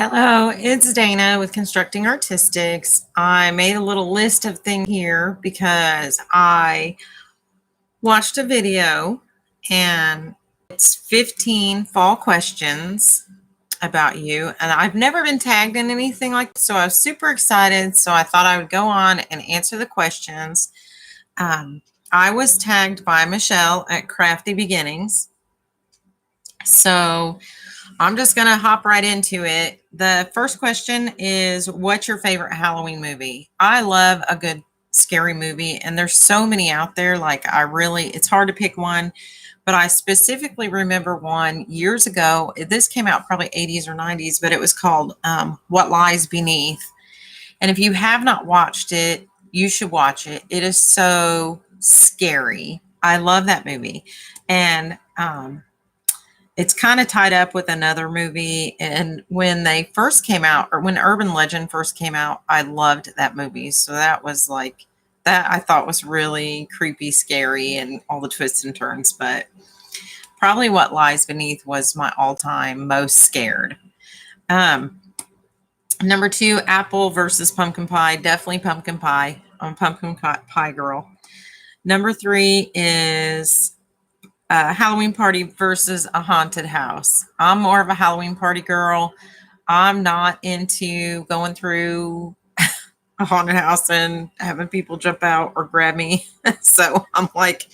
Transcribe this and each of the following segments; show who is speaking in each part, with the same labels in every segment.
Speaker 1: Hello, it's Dana with Constructing Artistics. I made a little list of things here because I watched a video and it's 15 fall questions about you. And I've never been tagged in anything like this, so I was super excited. So I thought I would go on and answer the questions. Um, I was tagged by Michelle at Crafty Beginnings. So I'm just going to hop right into it. The first question is, what's your favorite Halloween movie? I love a good scary movie, and there's so many out there. It's hard to pick one, but I specifically remember one years ago. This came out probably 80s or 90s, but it was called What Lies Beneath. And if you have not watched it, you should watch it. It is so scary. I love that movie. And it's kind of tied up with another movie. And when they first came out, or when Urban Legend first came out, I loved that movie. So that was like, that I thought was really creepy, scary, and all the twists and turns. But probably What Lies Beneath was my all time most scared. Um, Number two, apple versus pumpkin pie. Definitely pumpkin pie. I'm a pumpkin pie girl. Number three is Halloween party versus a haunted house. I'm more of a Halloween party girl. I'm not into going through a haunted house and having people jump out or grab me. So I'm like,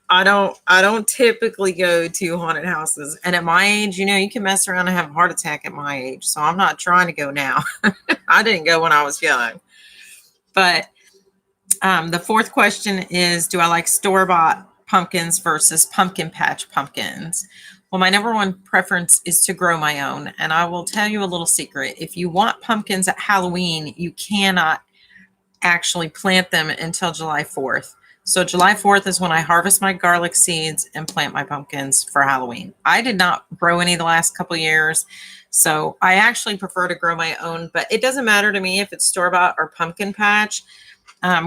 Speaker 1: I don't typically go to haunted houses. And at my age, you can mess around and have a heart attack at my age. So I'm not trying to go now. I didn't go when I was young. But the fourth question is, do I like store-bought pumpkins versus pumpkin patch pumpkins? Well, my number one preference is to grow my own. And I will tell you a little secret. If you want pumpkins at Halloween, you cannot actually plant them until July 4th. So July 4th is when I harvest my garlic seeds and plant my pumpkins for Halloween. I did not grow any the last couple of years. So I actually prefer to grow my own, but it doesn't matter to me if it's store-bought or pumpkin patch.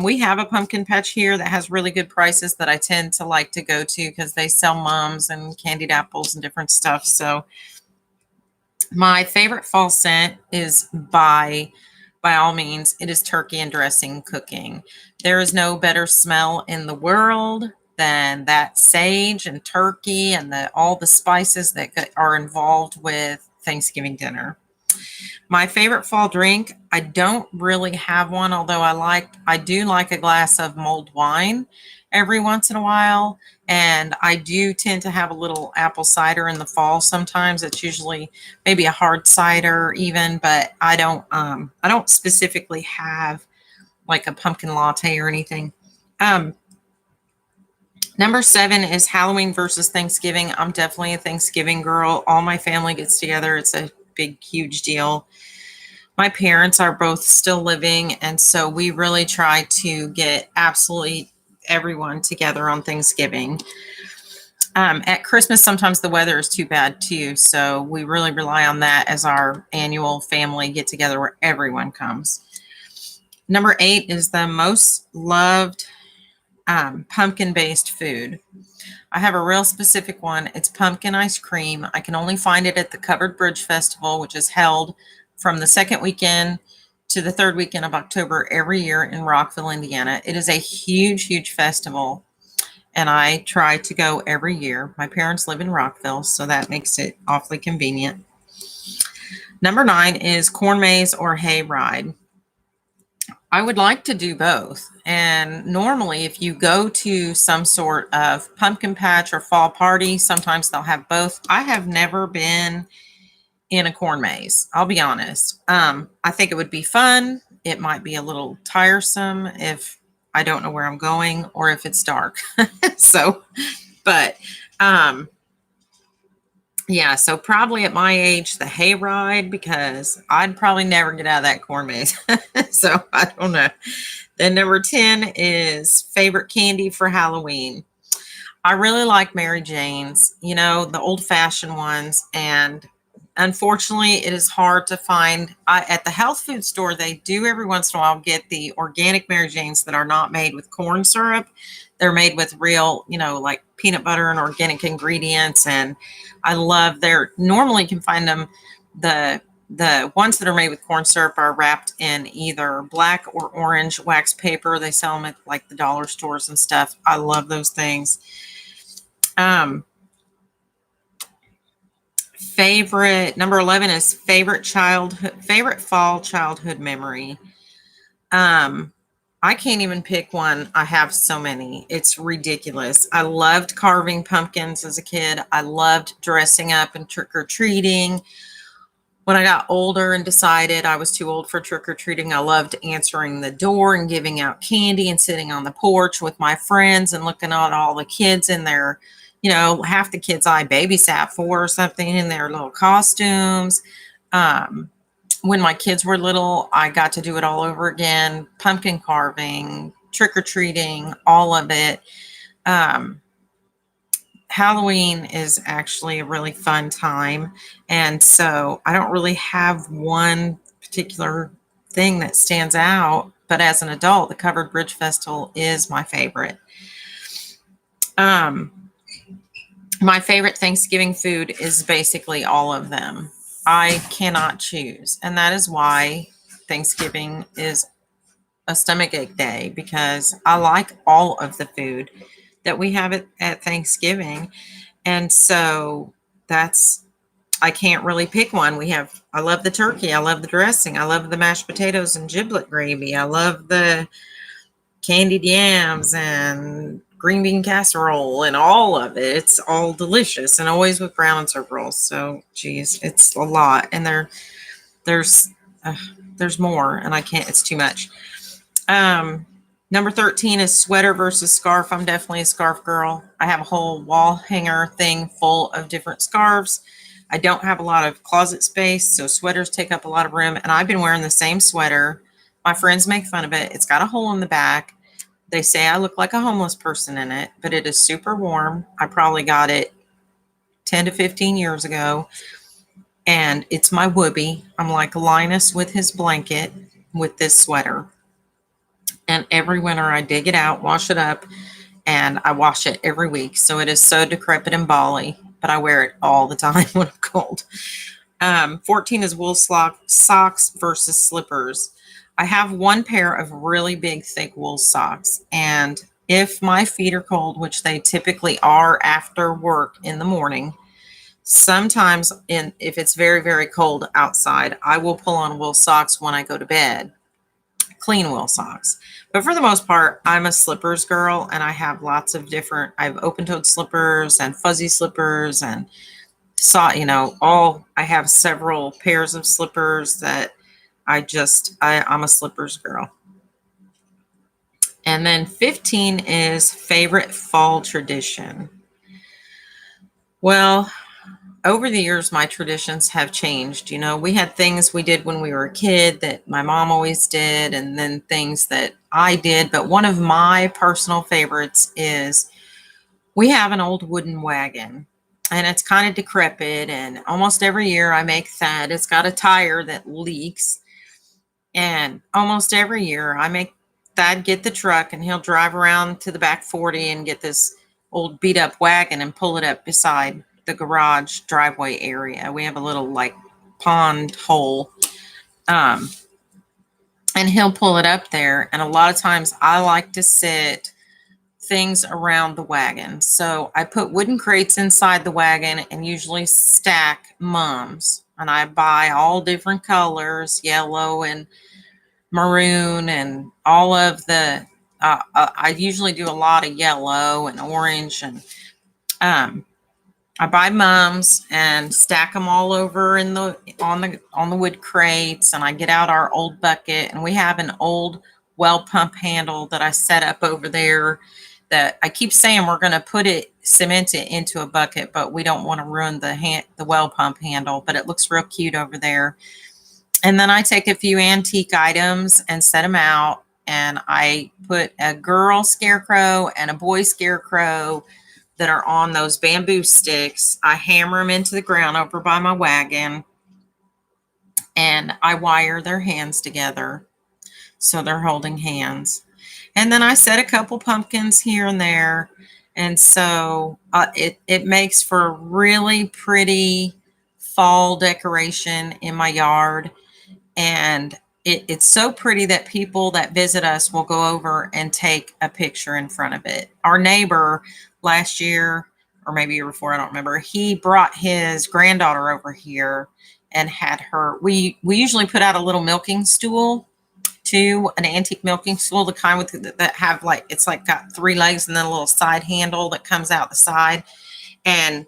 Speaker 1: We have a pumpkin patch here that has really good prices that I tend to like to go to because they sell mums and candied apples and different stuff. So my favorite fall scent is by all means, it is turkey and dressing cooking. There is no better smell in the world than that sage and turkey and all the spices that are involved with Thanksgiving dinner. My favorite fall drink, I don't really have one, although I do like a glass of mulled wine every once in a while. And I do tend to have a little apple cider in the fall sometimes. It's usually maybe a hard cider even, but I don't specifically have like a pumpkin latte or anything. Um, Number seven is Halloween versus Thanksgiving. I'm definitely a Thanksgiving girl. All my family gets together. It's a big, huge deal. My parents are both still living, and so we really try to get absolutely everyone together on Thanksgiving. At Christmas, sometimes the weather is too bad too, so we really rely on that as our annual family get together where everyone comes. Number eight is the most loved pumpkin based food. I have a real specific one. It's pumpkin ice cream. I can only find it at the Covered Bridge Festival, which is held from the second weekend to the third weekend of October every year in Rockville, Indiana. It is a huge, huge festival, and I try to go every year. My parents live in Rockville, so that makes it awfully convenient. Number nine is corn maze or hay ride. I would like to do both. And normally, if you go to some sort of pumpkin patch or fall party, sometimes they'll have both. I have never been in a corn maze, I'll be honest. I think it would be fun. It might be a little tiresome if I don't know where I'm going or if it's dark. So, but yeah, so probably at my age, the hayride, because I'd probably never get out of that corn maze. So I don't know. Then number 10 is favorite candy for Halloween. I really like Mary Jane's, the old fashioned ones. And unfortunately, it is hard to find. At the health food store, they do every once in a while get the organic Mary Janes that are not made with corn syrup. They're made with real, like peanut butter and organic ingredients. And I love normally you can find them, the The ones that are made with corn syrup are wrapped in either black or orange wax paper. They sell them at like the dollar stores and stuff. I love those things. Um, favorite number 11 is favorite fall childhood memory. Um, I can't even pick one. I have so many. It's ridiculous. I loved carving pumpkins as a kid. I loved dressing up and trick or treating. When I got older and decided I was too old for trick or treating, I loved answering the door and giving out candy and sitting on the porch with my friends and looking at all the kids in their, half the kids I babysat for or something in their little costumes. Um, when my kids were little, I got to do it all over again, pumpkin carving, trick or treating, all of it. Um, Halloween is actually a really fun time. And so I don't really have one particular thing that stands out. But as an adult, the Covered Bridge Festival is my favorite. Um, my favorite Thanksgiving food is basically all of them. I cannot choose. And that is why Thanksgiving is a stomachache day, because I like all of the food that we have at Thanksgiving. And so that's, I can't really pick one. I love the turkey. I love the dressing. I love the mashed potatoes and giblet gravy. I love the candied yams and green bean casserole and all of it. It's all delicious, and always with brown and syrup rolls. So, geez, it's a lot. And there's, uh, there's more, and I can't, it's too much. Number 13 is sweater versus scarf. I'm definitely a scarf girl. I have a whole wall hanger thing full of different scarves. I don't have a lot of closet space, so sweaters take up a lot of room. And I've been wearing the same sweater. My friends make fun of it. It's got a hole in the back. They say I look like a homeless person in it, but it is super warm. I probably got it 10 to 15 years ago. And it's my whoopee. I'm like Linus with his blanket with this sweater. And every winter I dig it out, wash it up, and I wash it every week. So it is so decrepit and bally, but I wear it all the time when I'm cold. 14 is wool socks versus slippers. I have one pair of really big, thick wool socks. And if my feet are cold, which they typically are after work in the morning, sometimes if it's very, very cold outside, I will pull on wool socks when I go to bed, clean wool socks. But for the most part, I'm a slippers girl, and I have lots of different, I have open-toed slippers and fuzzy slippers and I have several pairs of slippers that I'm a slippers girl. And then 15 is favorite fall tradition. Well, over the years, my traditions have changed. We had things we did when we were a kid that my mom always did, and then things that I did. But one of my personal favorites is we have an old wooden wagon, and it's kind of decrepit. And almost every year I make that. It's got a tire that leaks. And almost every year I make Thad get the truck, and he'll drive around to the back 40 and get this old beat up wagon and pull it up beside the garage driveway area. We have a little like pond hole. And he'll pull it up there. And a lot of times I like to sit things around the wagon. So I put wooden crates inside the wagon and usually stack mums. And I buy all different colors, yellow and maroon and all of the, I usually do a lot of yellow and orange, and I buy mums and stack them all over on the wood crates, and I get out our old bucket, and we have an old well pump handle that I set up over there that I keep saying we're going to cement it into a bucket, but we don't want to ruin the well pump handle, but it looks real cute over there. And then I take a few antique items and set them out, and I put a girl scarecrow and a boy scarecrow that are on those bamboo sticks. I hammer them into the ground over by my wagon, and I wire their hands together so they're holding hands. And then I set a couple pumpkins here and there, and so it makes for a really pretty fall decoration in my yard, and it's so pretty that people that visit us will go over and take a picture in front of it. Our neighbor last year, or maybe year before, I don't remember, he brought his granddaughter over here and had her. We usually put out a little milking stool too, an antique milking stool, the kind with that have like, it's like got 3 legs and then a little side handle that comes out the side. And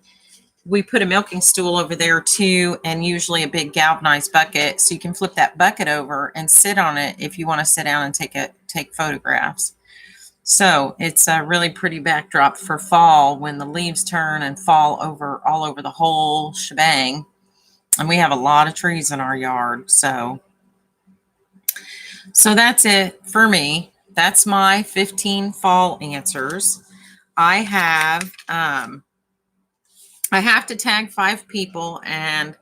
Speaker 1: we put a milking stool over there too, and usually a big galvanized bucket, so you can flip that bucket over and sit on it if you want to sit down and take photographs. So it's a really pretty backdrop for fall when the leaves turn and fall over all over the whole shebang. And we have a lot of trees in our yard, so that's it for me. That's my 15 fall answers. I have to tag 5 people, and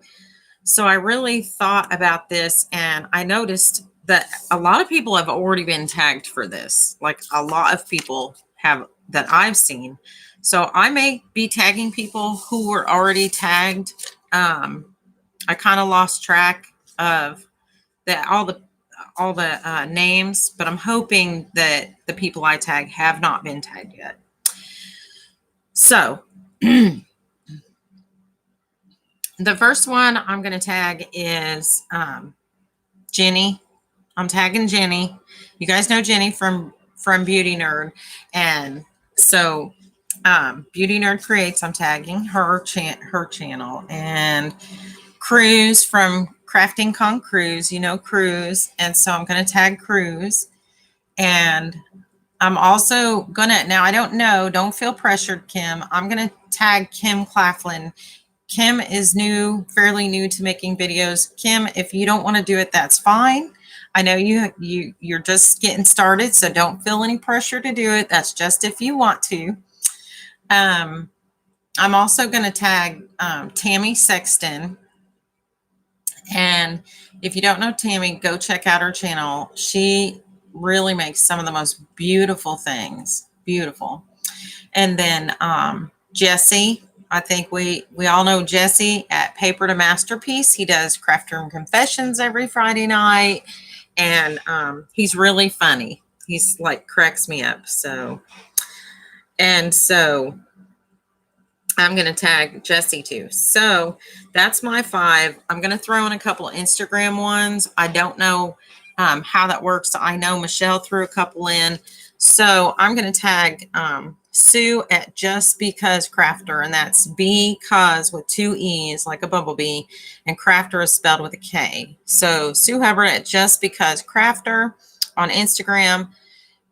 Speaker 1: so I really thought about this, and I noticed that a lot of people have already been tagged for this. Like a lot of people have that I've seen. So I may be tagging people who were already tagged. I kind of lost track of all the names, but I'm hoping that the people I tag have not been tagged yet. So the first one I'm going to tag is Jenny. I'm tagging Jenny. You guys know Jenny from Beauty Nerd. And so Beauty Nerd Creates, I'm tagging her channel. And Cruz from Crafting Con Cruz, you know Cruz. And so I'm going to tag Cruz. And I'm also going to, now I don't know, don't feel pressured, Kim. I'm going to tag Kim Claflin. Kim is fairly new to making videos. Kim, if you don't want to do it, that's fine. I know you're just getting started, so don't feel any pressure to do it. That's just if you want to. I'm also going to tag Tammy Sexton. And if you don't know Tammy, go check out her channel. She really makes some of the most beautiful things. Beautiful. And then Jesse. I think we all know Jesse at Paper to Masterpiece. He does Craft Room Confessions every Friday night, and he's really funny. He's like cracks me up. So I'm going to tag Jesse too. So that's my 5. I'm going to throw in a couple of Instagram ones. I don't know how that works. I know Michelle threw a couple in. So I'm going to tag Sue at Just Because Crafter, and that's because with 2 E's like a bumblebee, and Crafter is spelled with a K. So Sue Hubbard at Just Because Crafter on Instagram,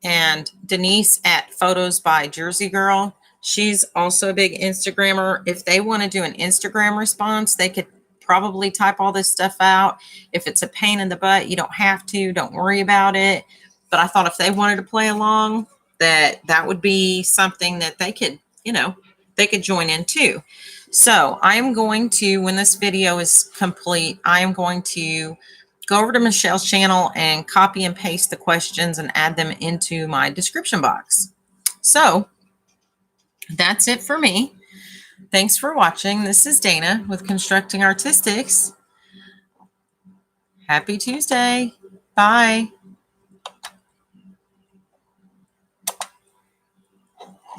Speaker 1: and Denise at Photos by Jersey Girl. She's also a big Instagrammer. If they want to do an Instagram response, they could probably type all this stuff out. If it's a pain in the butt, you don't have to. Don't worry about it. But I thought if they wanted to play along, that would be something that they could, they could join in too. So I'm going to, when this video is complete, I am going to go over to Michelle's channel and copy and paste the questions and add them into my description box. So that's it for me. Thanks for watching. This is Dana with Constructing Artistics. Happy Tuesday. Bye.